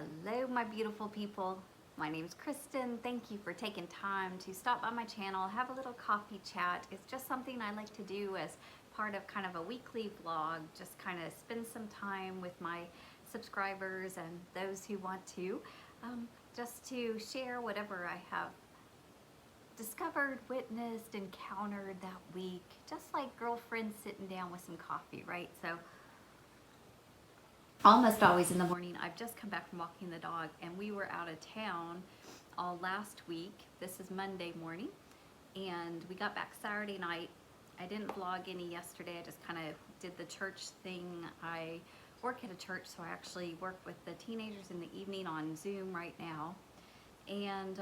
Hello my beautiful people, my name is Kristin. Thank you for taking time to stop by my channel, have a little coffee chat. It's just something I like to do as part of kind of a weekly vlog, just kind of spend some time with my subscribers and those who want to, just to share whatever I have discovered, witnessed, encountered that week, just like girlfriends sitting down with some coffee, right? So almost always in the morning. I've just come back from walking the dog and we were out of town all last week. This is Monday morning and we got back Saturday night. I didn't vlog any yesterday. I just kind of did the church thing. I work at a church, so I actually work with the teenagers in the evening on Zoom right now. And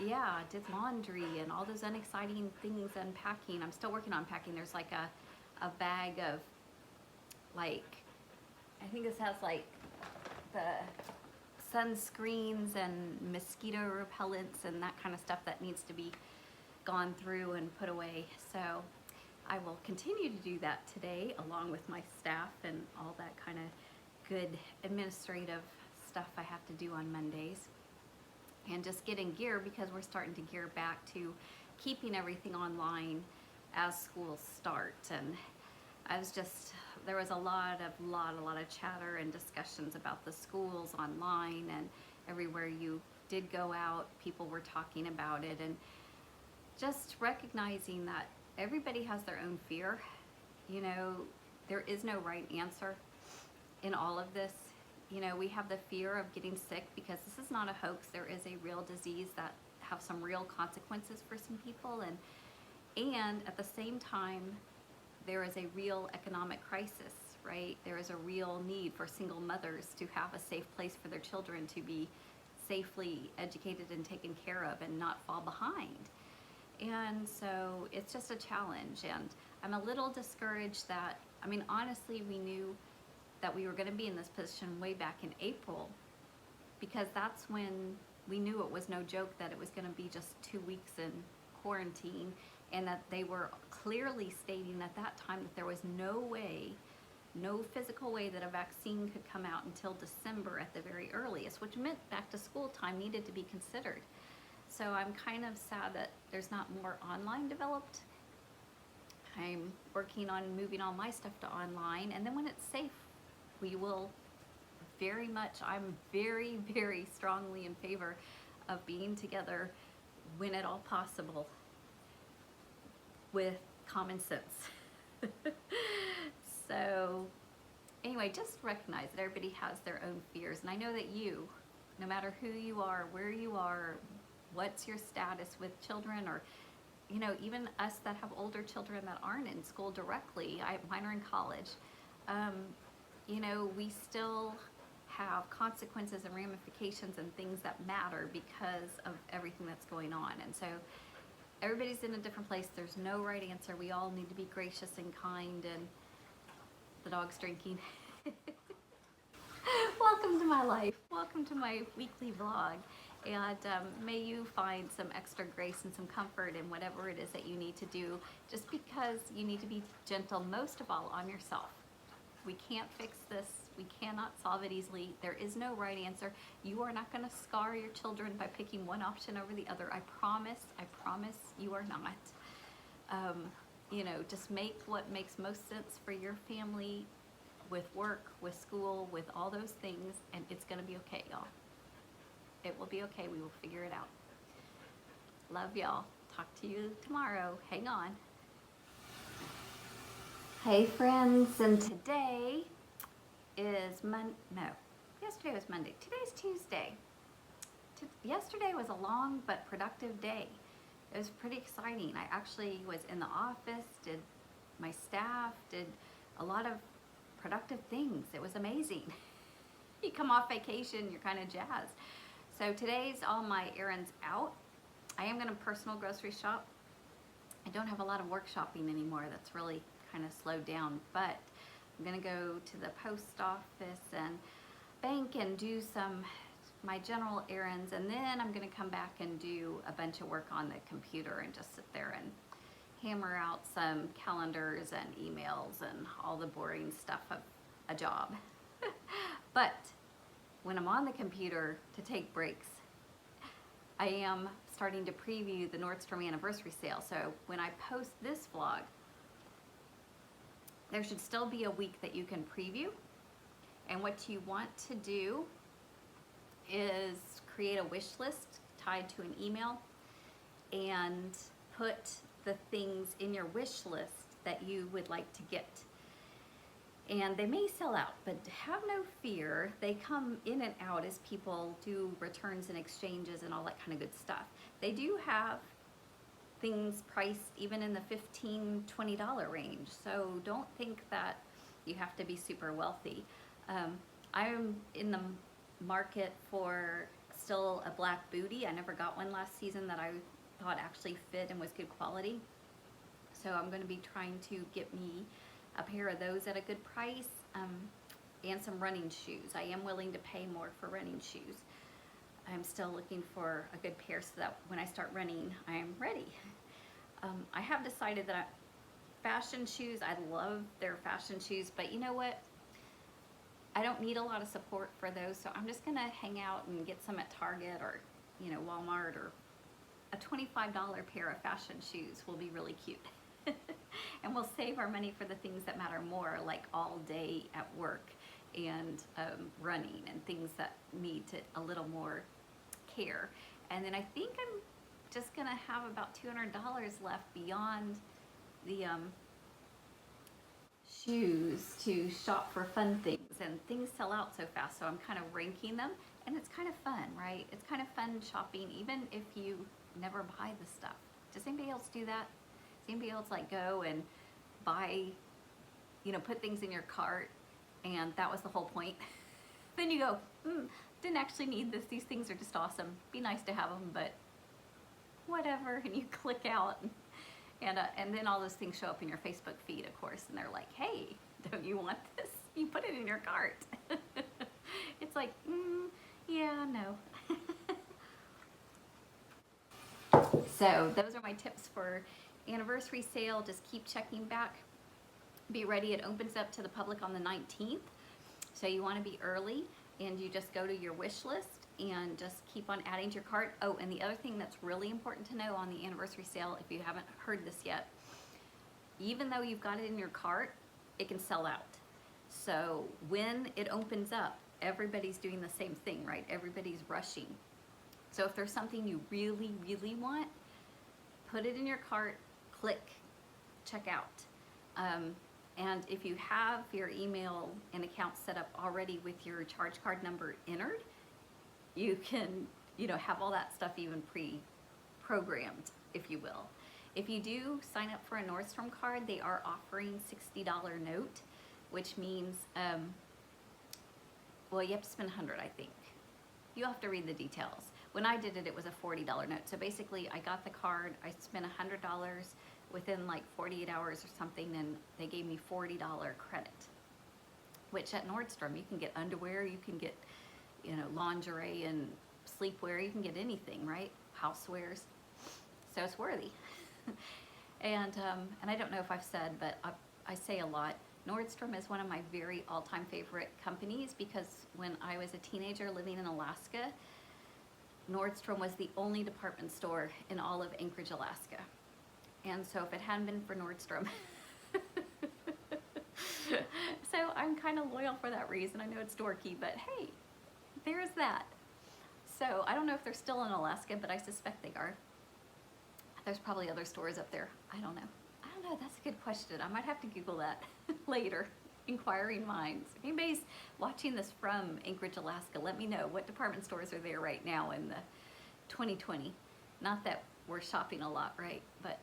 yeah, I did laundry and all those unexciting things, unpacking. I'm still working on packing. There's like a bag of like, I think this has like the sunscreens and mosquito repellents and that kind of stuff that needs to be gone through and put away. So I will continue to do that today along with my staff and all that kind of good administrative stuff I have to do on Mondays. And just getting gear because we're starting to gear back to keeping everything online as schools start. And there was a lot of chatter and discussions about the schools online, and everywhere you did go out, people were talking about it, and just recognizing that everybody has their own fear. You know, there is no right answer in all of this. You know, we have the fear of getting sick because this is not a hoax. There is a real disease that have some real consequences for some people, and at the same time, there is a real economic crisis, right? There is a real need for single mothers to have a safe place for their children to be safely educated and taken care of and not fall behind. And so it's just a challenge, and I'm a little discouraged that, I mean, honestly, we knew that we were going to be in this position way back in April, because that's when we knew it was no joke that it was going to be just 2 weeks in quarantine, and that they were clearly stating at that time that there was no way, no physical way that a vaccine could come out until December at the very earliest, which meant back to school time needed to be considered. So I'm kind of sad that there's not more online developed. I'm working on moving all my stuff to online, and then when it's safe, we will I'm very, very strongly in favor of being together when at all possible with common sense. So anyway, just recognize that everybody has their own fears, and I know that you, no matter who you are, where you are, what's your status with children, or you know, even us that have older children that aren't in school directly, mine are in college, you know, we still have consequences and ramifications and things that matter because of everything that's going on. And so everybody's in a different place. There's no right answer. We all need to be gracious and kind, and the dog's drinking. Welcome to my life. Welcome to my weekly vlog. And may you find some extra grace and some comfort in whatever it is that you need to do, just because you need to be gentle, most of all, on yourself. We can't fix this. We cannot solve it easily. There is no right answer. You are not going to scar your children by picking one option over the other. I promise you are not. You know, just make what makes most sense for your family, with work, with school, with all those things, and it's going to be okay, y'all. It will be okay. We will figure it out. Love y'all. Talk to you tomorrow. Hang on. Hey friends, and today is yesterday was Monday. Today's Tuesday. Yesterday was a long but productive day. It was pretty exciting. I actually was in the office, my staff did a lot of productive things. It was amazing. You come off vacation, you're kind of jazzed. So today's all my errands out. I am going to personal grocery shop. I don't have a lot of work shopping anymore. That's really kind of slowed down, but I'm going to go to the post office and bank and do my general errands, and then I'm going to come back and do a bunch of work on the computer and just sit there and hammer out some calendars and emails and all the boring stuff of a job. But when I'm on the computer to take breaks, I am starting to preview the Nordstrom anniversary sale. So when I post this vlog, there should still be a week that you can preview. And what you want to do is create a wish list tied to an email and put the things in your wish list that you would like to get. And they may sell out, but have no fear. They come in and out as people do returns and exchanges and all that kind of good stuff. They do have things priced even in the $15, $20 range. So don't think that you have to be super wealthy. I'm in the market for still a black bootie. I never got one last season that I thought actually fit and was good quality. So I'm going to be trying to get me a pair of those at a good price, and some running shoes. I am willing to pay more for running shoes. I'm still looking for a good pair so that when I start running, I am ready. I have decided that fashion shoes, I love their fashion shoes, but you know what? I don't need a lot of support for those, so I'm just gonna hang out and get some at Target or, you know, Walmart, or a $25 pair of fashion shoes will be really cute. And we'll save our money for the things that matter more, like all day at work and running and things that need a little more care. And then I think I'm just gonna have about $200 left beyond the shoes to shop for fun things, and things sell out so fast, so I'm kind of ranking them, and it's kind of fun, right? It's kind of fun shopping even if you never buy the stuff. Does anybody else do that? Does anybody else like go and buy, you know, put things in your cart and that was the whole point? Then you go, didn't actually need this, these things are just awesome, be nice to have them, but whatever, and you click out, and then all those things show up in your Facebook feed, of course, and they're like, hey, don't you want this? You put it in your cart. It's like, yeah, no. So those are my tips for anniversary sale. Just keep checking back. Be ready. It opens up to the public on the 19th. So you want to be early, and you just go to your wish list and just keep on adding to your cart. Oh, and the other thing that's really important to know on the anniversary sale, if you haven't heard this yet, even though you've got it in your cart, it can sell out. So when it opens up, everybody's doing the same thing, right? Everybody's rushing. So if there's something you really, really want, put it in your cart, click, check out. And if you have your email and account set up already with your charge card number entered, you can, you know, have all that stuff even pre-programmed, if you will. If you do sign up for a Nordstrom card, they are offering $60 note, which means, well, you have to spend $100, I think. You'll have to read the details. When I did it, it was a $40 note. So basically, I got the card, I spent $100 within like 48 hours or something, and they gave me $40 credit, which at Nordstrom, you can get underwear, you can get, you know, lingerie and sleepwear, you can get anything, right? Housewares. So it's worthy. And I don't know if I've said, but I say a lot, Nordstrom is one of my very all-time favorite companies, because when I was a teenager living in Alaska, Nordstrom was the only department store in all of Anchorage, Alaska. And so if it hadn't been for Nordstrom, so I'm kind of loyal for that reason. I know it's dorky, but hey, there's that. So I don't know if they're still in Alaska, but I suspect they are. There's probably other stores up there. I don't know. That's a good question. I might have to Google that later. Inquiring minds. If anybody's watching this from Anchorage, Alaska, let me know what department stores are there right now in the 2020. Not that we're shopping a lot, right? But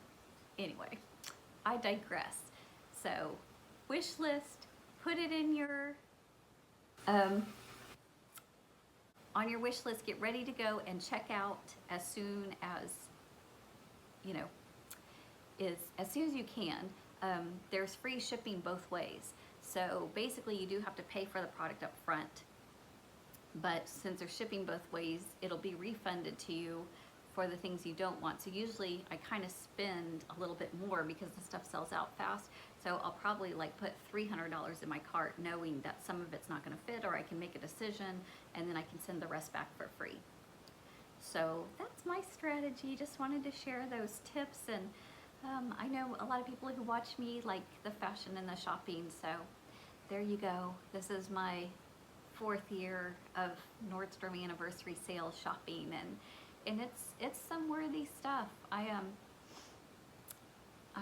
anyway, I digress. So, wish list, put it in your, on your wish list, get ready to go and check out as soon as, you know, as soon as you can. There's free shipping both ways. So basically you do have to pay for the product up front, but since they're shipping both ways, it'll be refunded to you for the things you don't want. So usually I kind of spend a little bit more because the stuff sells out fast. So I'll probably like put $300 in my cart knowing that some of it's not going to fit, or I can make a decision and then I can send the rest back for free. So that's my strategy. Just wanted to share those tips, and I know a lot of people who watch me like the fashion and the shopping, so there you go. This is my 4th year of Nordstrom anniversary sale shopping, and it's some worthy stuff. I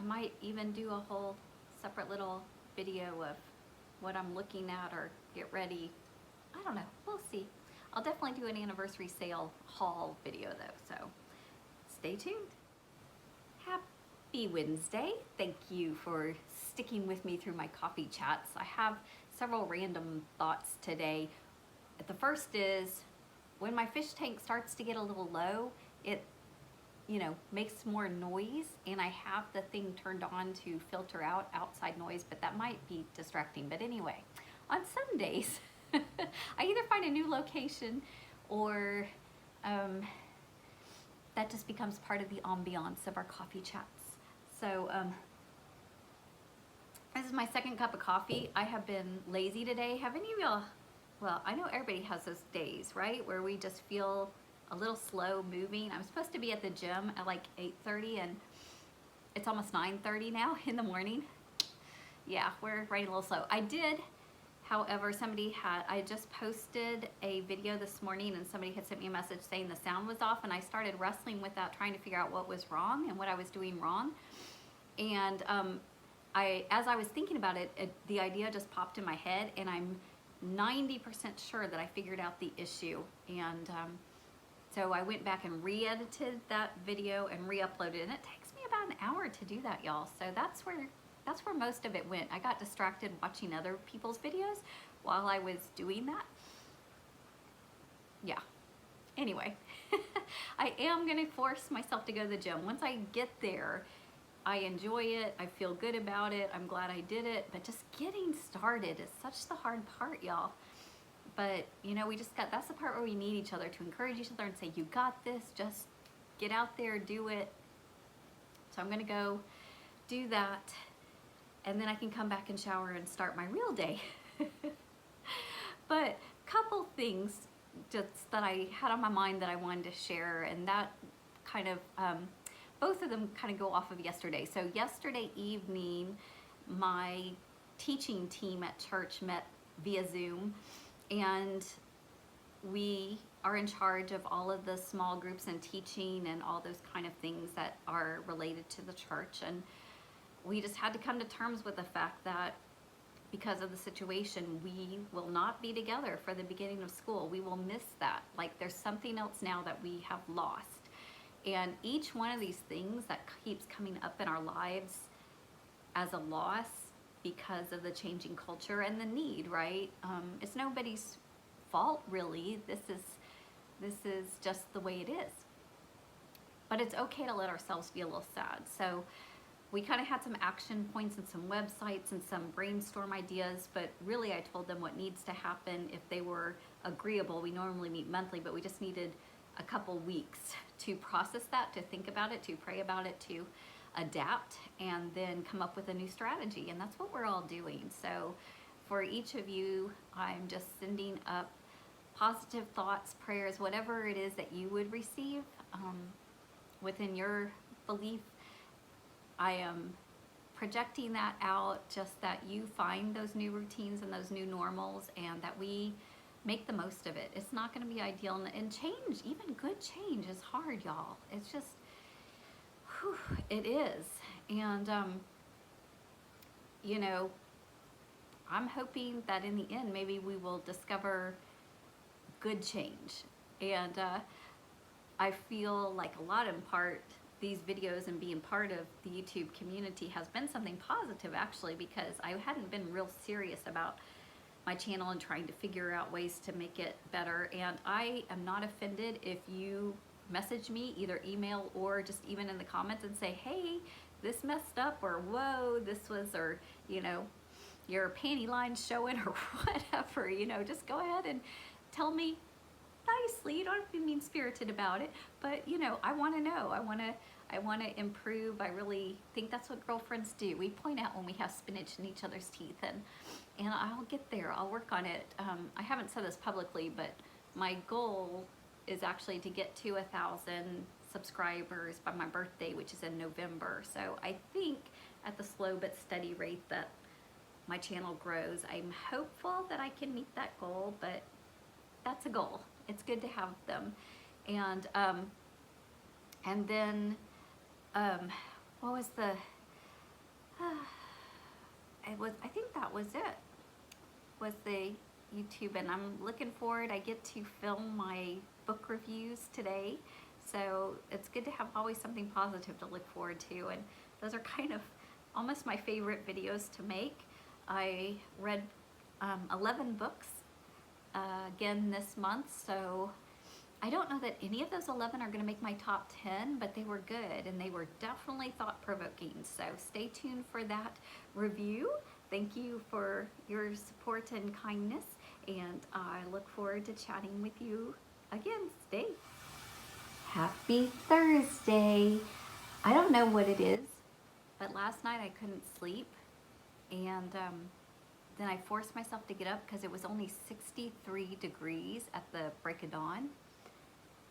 might even do a whole separate little video of what I'm looking at or get ready. I don't know, we'll see. I'll definitely do an anniversary sale haul video though, so stay tuned. Happy Wednesday. Thank you for sticking with me through my coffee chats. I have several random thoughts today. The first is, when my fish tank starts to get a little low, it makes more noise, and I have the thing turned on to filter out outside noise, but that might be distracting. But anyway, on some days, I either find a new location or that just becomes part of the ambiance of our coffee chats. So this is my 2nd cup of coffee. I have been lazy today. Have any of y'all, well, I know everybody has those days, right, where we just feel a little slow moving. I'm supposed to be at the gym at like 8:30 and it's almost 9:30 now in the morning. Yeah, we're running a little slow. I did, however, I just posted a video this morning and somebody had sent me a message saying the sound was off, and I started wrestling with that, trying to figure out what was wrong and what I was doing wrong. And as I was thinking about it, the idea just popped in my head, and I'm 90% sure that I figured out the issue. And so I went back and re-edited that video and re-uploaded it, and it takes me about an hour to do that, y'all. So that's where most of it went. I got distracted watching other people's videos while I was doing that. Yeah. Anyway, I am gonna force myself to go to the gym. Once I get there, I enjoy it, I feel good about it, I'm glad I did it, but just getting started is such the hard part, y'all. But that's the part where we need each other to encourage each other and say, you got this, just get out there, do it. So I'm gonna go do that, and then I can come back and shower and start my real day. But couple things just that I had on my mind that I wanted to share, and that kind of, both of them kind of go off of yesterday. So yesterday evening, my teaching team at church met via Zoom, and we are in charge of all of the small groups and teaching and all those kind of things that are related to the church. And we just had to come to terms with the fact that because of the situation, we will not be together for the beginning of school. We will miss that. Like, there's something else now that we have lost. And each one of these things that keeps coming up in our lives as a loss because of the changing culture and the need, right? It's nobody's fault, really. This is just the way it is. But it's okay to let ourselves be a little sad. So we kind of had some action points and some websites and some brainstorm ideas, but really I told them what needs to happen if they were agreeable. We normally meet monthly, but we just needed a couple weeks to process that, to think about it, to pray about it, to adapt, and then come up with a new strategy. And that's what we're all doing. So for each of you, I'm just sending up positive thoughts, prayers, whatever it is that you would receive within your belief. I am projecting that out, just that you find those new routines and those new normals, and that we make the most of it. It's not going to be ideal, and change, even good change, is hard, y'all. It's just, whew, it is. And I'm hoping that in the end, maybe we will discover good change. And I feel like a lot in part, these videos and being part of the YouTube community has been something positive, actually, because I hadn't been real serious about my channel and trying to figure out ways to make it better. And I am not offended if you message me, either email or just even in the comments, and say, hey, this messed up, or whoa, this was, or your panty line's showing, or whatever. Just go ahead and tell me nicely. You don't have to be mean-spirited about it, but you know, I want to know. I want to improve. I really think that's what girlfriends do. We point out when we have spinach in each other's teeth, and I'll get there. I'll work on it. I haven't said this publicly, but my goal is actually to get to 1,000 subscribers by my birthday, which is in November. So I think at the slow but steady rate that my channel grows, I'm hopeful that I can meet that goal, but that's a goal. It's good to have them. And then what was the I think that was it, was the YouTube, and I'm looking forward. I get to film my book reviews today, so it's good to have always something positive to look forward to, and those are kind of almost my favorite videos to make. I read 11 books again this month, so I don't know that any of those 11 are going to make my top 10, but they were good and they were definitely thought-provoking. So stay tuned for that review. Thank you for your support and kindness, and I look forward to chatting with you again today. Happy Thursday. I don't know what it is, but last night I couldn't sleep, and then I forced myself to get up because it was only 63 degrees at the break of dawn.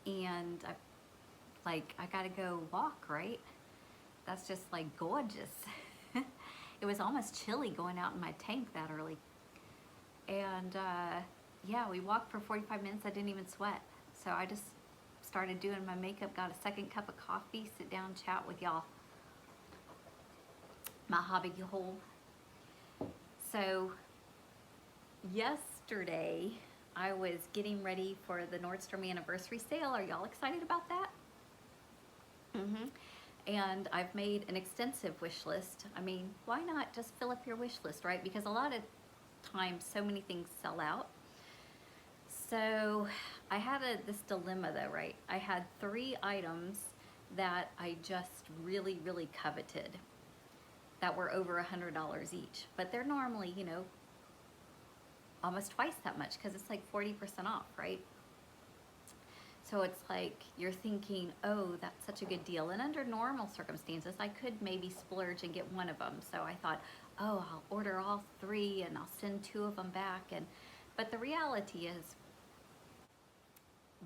And I gotta go walk, right? That's just like gorgeous. It was almost chilly going out in my tank that early. And yeah, we walked for 45 minutes. I didn't even sweat. So I just started doing my makeup, got a second cup of coffee, sit down, chat with y'all. My hobby hole. So yesterday, I was getting ready for the Nordstrom anniversary sale. Are y'all excited about that? And I've made an extensive wish list. I mean, why not just fill up your wish list, right? Because a lot of times so many things sell out. So I had this dilemma though, right? I had 3 items that I just really, really coveted that were over $100 each. But they're normally, you know, almost twice that much because it's like 40% off, right? So it's like you're thinking, oh, that's such a good deal. And under normal circumstances, I could maybe splurge and get one of them. So I thought, oh, I'll order all 3 and I'll send 2 of them back. But the reality is,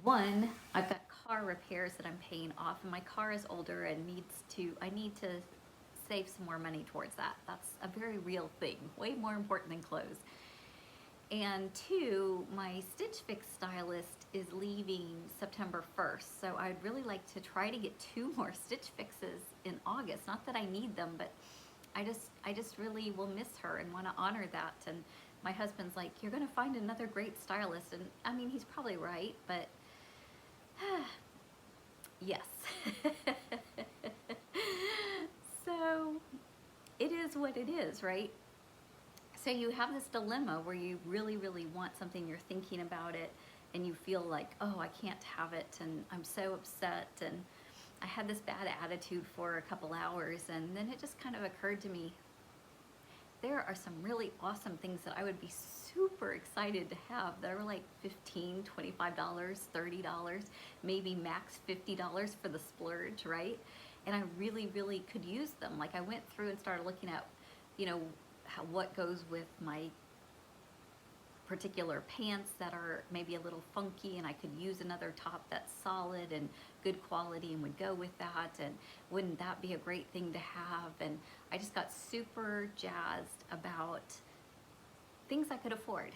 one, I've got car repairs that I'm paying off, and my car is older and I need to save some more money towards that. That's a very real thing, way more important than clothes. And 2, my Stitch Fix stylist is leaving September 1st, so I'd really like to try to get 2 more Stitch Fixes in August. Not that I need them, but I just really will miss her and want to honor that. And my husband's like, you're going to find another great stylist, and I mean, he's probably right, but yes. So it is what it is, right? So you have this dilemma where you really, really want something, you're thinking about it, and you feel like, oh, I can't have it, and I'm so upset, and I had this bad attitude for a couple hours, and then it just kind of occurred to me, there are some really awesome things that I would be super excited to have that are like $15, $25, $30, maybe max $50 for the splurge, right? And I really, really could use them. Like I went through and started looking at, you know, what goes with my particular pants that are maybe a little funky, and I could use another top that's solid and good quality and would go with that, and wouldn't that be a great thing to have? And I just got super jazzed about things I could afford.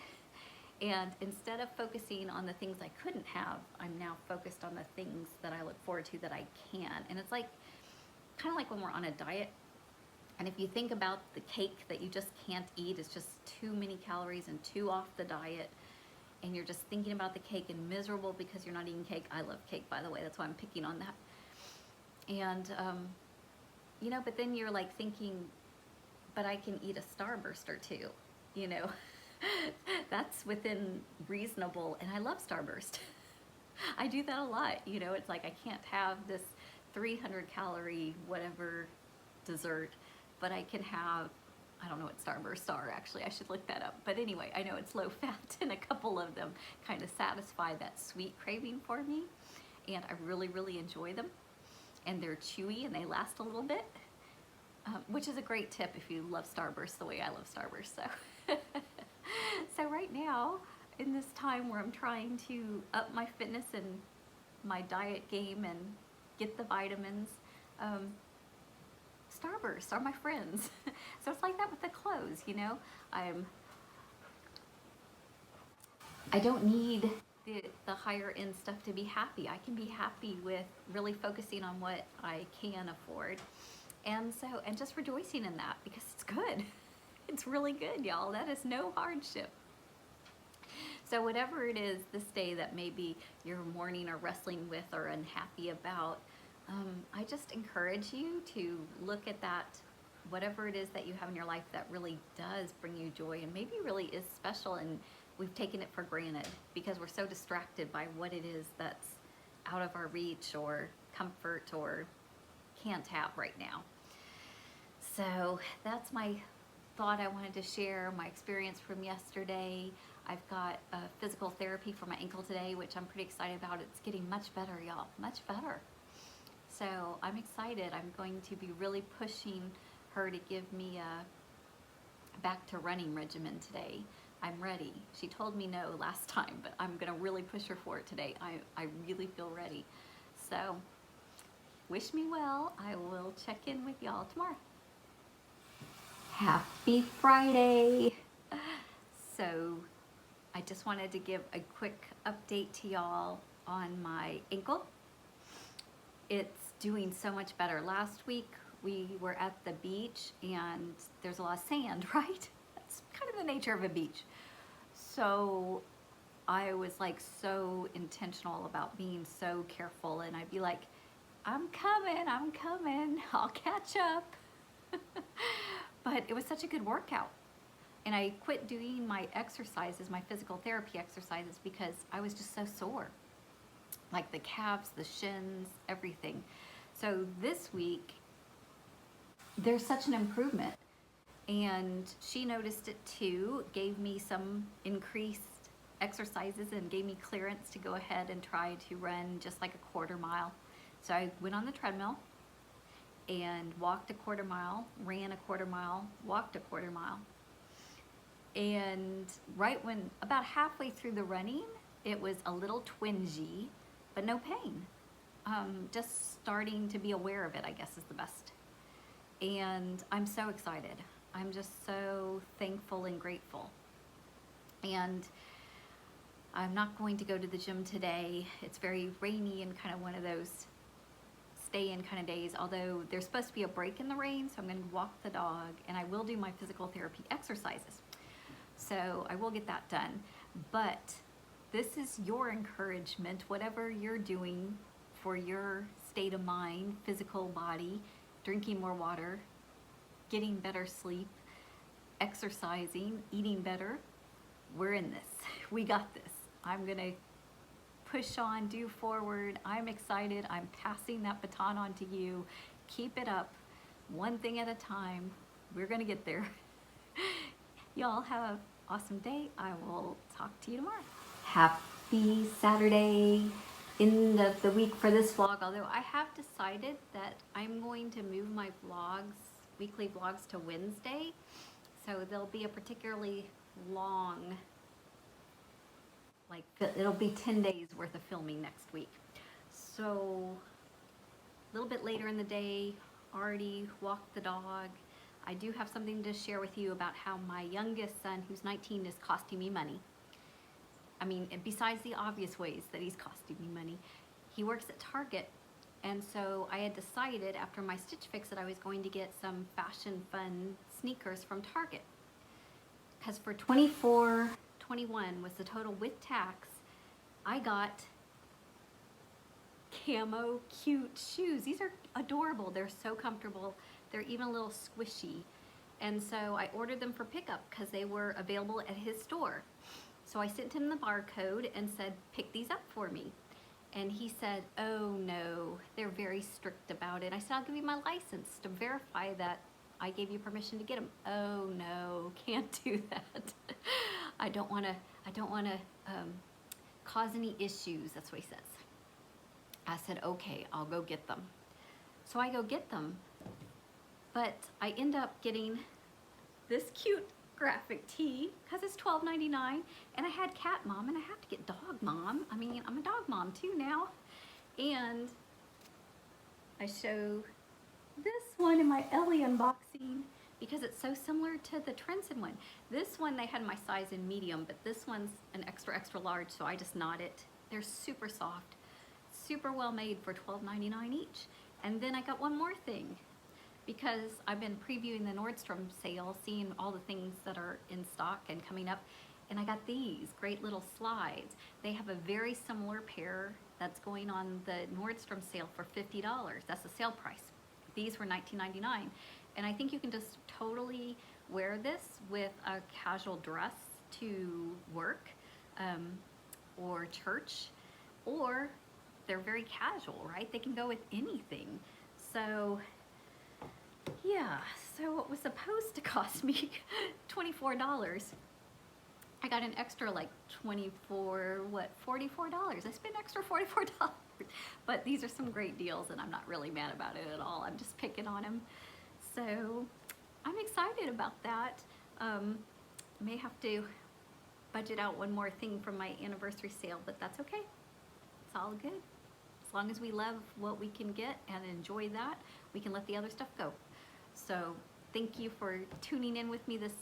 And instead of focusing on the things I couldn't have, I'm now focused on the things that I look forward to that I can. And it's like, kind of like when we're on a diet. And if you think about the cake that you just can't eat, it's just too many calories and too off the diet, and you're just thinking about the cake and miserable because you're not eating cake. I love cake, by the way, that's why I'm picking on that. And, you know, but then you're like thinking, but I can eat a Starburst or 2, you know. That's within reasonable, and I love Starburst. I do that a lot, you know. It's like I can't have this 300 calorie whatever dessert, but I can have I don't know what Starbursts are actually, I should look that up. But anyway, I know it's low fat and a couple of them kind of satisfy that sweet craving for me. And I really, really enjoy them. And they're chewy and they last a little bit, which is a great tip if you love Starbursts the way I love Starbursts. So, so right now, in this time where I'm trying to up my fitness and my diet game and get the vitamins, Starbursts are my friends. So it's like that with the clothes, you know. I don't need the higher end stuff to be happy. I can be happy with really focusing on what I can afford. And just rejoicing in that because it's good. It's really good, y'all. That is no hardship. So whatever it is this day that maybe you're mourning or wrestling with or unhappy about, I just encourage you to look at that, whatever it is that you have in your life that really does bring you joy and maybe really is special, and we've taken it for granted because we're so distracted by what it is that's out of our reach or comfort or can't have right now. So that's my thought I wanted to share, my experience from yesterday. I've got physical therapy for my ankle today, which I'm pretty excited about. It's getting much better, y'all, much better. So I'm excited. I'm going to be really pushing her to give me a back to running regimen today. I'm ready. She told me no last time, but I'm gonna really push her for it today. I really feel ready. So wish me well. I will check in with y'all tomorrow. Happy Friday. So I just wanted to give a quick update to y'all on my ankle. It's doing so much better. Last week we were at the beach and there's a lot of sand, right? That's kind of the nature of a beach. So I was like so intentional about being so careful, and I'd be like, I'm coming, I'll catch up. But it was such a good workout. And I quit doing my exercises, my physical therapy exercises, because I was just so sore. Like the calves, the shins, everything. So this week, there's such an improvement. And she noticed it too, gave me some increased exercises and gave me clearance to go ahead and try to run just like a quarter mile. So I went on the treadmill and walked a quarter mile, ran a quarter mile, walked a quarter mile. And right when, about halfway through the running, it was a little twingy, but no pain. Just starting to be aware of it, I guess, is the best. And I'm so excited. I'm just so thankful and grateful. And I'm not going to go to the gym today. It's very rainy and kind of one of those stay in kind of days, although there's supposed to be a break in the rain, so I'm going to walk the dog and I will do my physical therapy exercises. So I will get that done. But this is your encouragement, whatever you're doing for your state of mind, physical body, drinking more water, getting better sleep, exercising, eating better. We're in this. We got this. I'm gonna push on, do forward. I'm excited. I'm passing that baton on to you. Keep it up, one thing at a time. We're gonna get there. Y'all have an awesome day. I will talk to you tomorrow. Happy Saturday, end of the week for this vlog, although I have decided that I'm going to move my vlogs, weekly vlogs, to Wednesday. So there'll be a particularly long, like it'll be 10 days worth of filming next week. So a little bit later in the day, already walked the dog. I do have something to share with you about how my youngest son, who's 19, is costing me money. I mean, besides the obvious ways that he's costing me money, he works at Target. And so I had decided after my Stitch Fix that I was going to get some fashion fun sneakers from Target. Because for $24.21 was the total with tax, I got camo cute shoes. These are adorable. They're so comfortable. They're even a little squishy. And so I ordered them for pickup because they were available at his store. So I sent him the barcode and said, pick these up for me. And he said, oh no, they're very strict about it. I said, I'll give you my license to verify that I gave you permission to get them. Oh no, can't do that. I don't want to cause any issues. That's what he says. I said, okay, I'll go get them. So I go get them, but I end up getting this cute graphic tee because it's $12.99, and I had cat mom and I have to get dog mom. I mean, I'm a dog mom too now. And I show this one in my Ellie unboxing because it's so similar to the Trenson one. This one they had my size in medium, but this one's an extra, extra large, so I just knot it. They're super soft, super well made for $12.99 each. And then I got one more thing because I've been previewing the Nordstrom sale, seeing all the things that are in stock and coming up, and I got these great little slides. They have a very similar pair that's going on the Nordstrom sale for $50. That's the sale price. These were $19.99, and I think you can just totally wear this with a casual dress to work or church, or they're very casual, right? They can go with anything. So yeah, so it was supposed to cost me $24. I got an extra like $44. I spent extra $44. But these are some great deals, and I'm not really mad about it at all. I'm just picking on them. So I'm excited about that. May have to budget out one more thing from my anniversary sale, but that's okay. It's all good. As long as we love what we can get and enjoy that, we can let the other stuff go. So thank you for tuning in with me this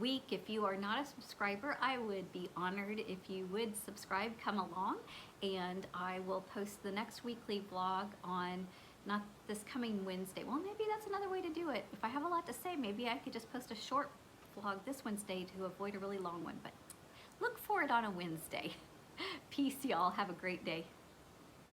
week. If you are not a subscriber, I would be honored if you would subscribe, come along, and I will post the next weekly vlog on not this coming Wednesday. Well, maybe that's another way to do it. If I have a lot to say, maybe I could just post a short vlog this Wednesday to avoid a really long one, but look for it on a Wednesday. Peace, y'all. Have a great day.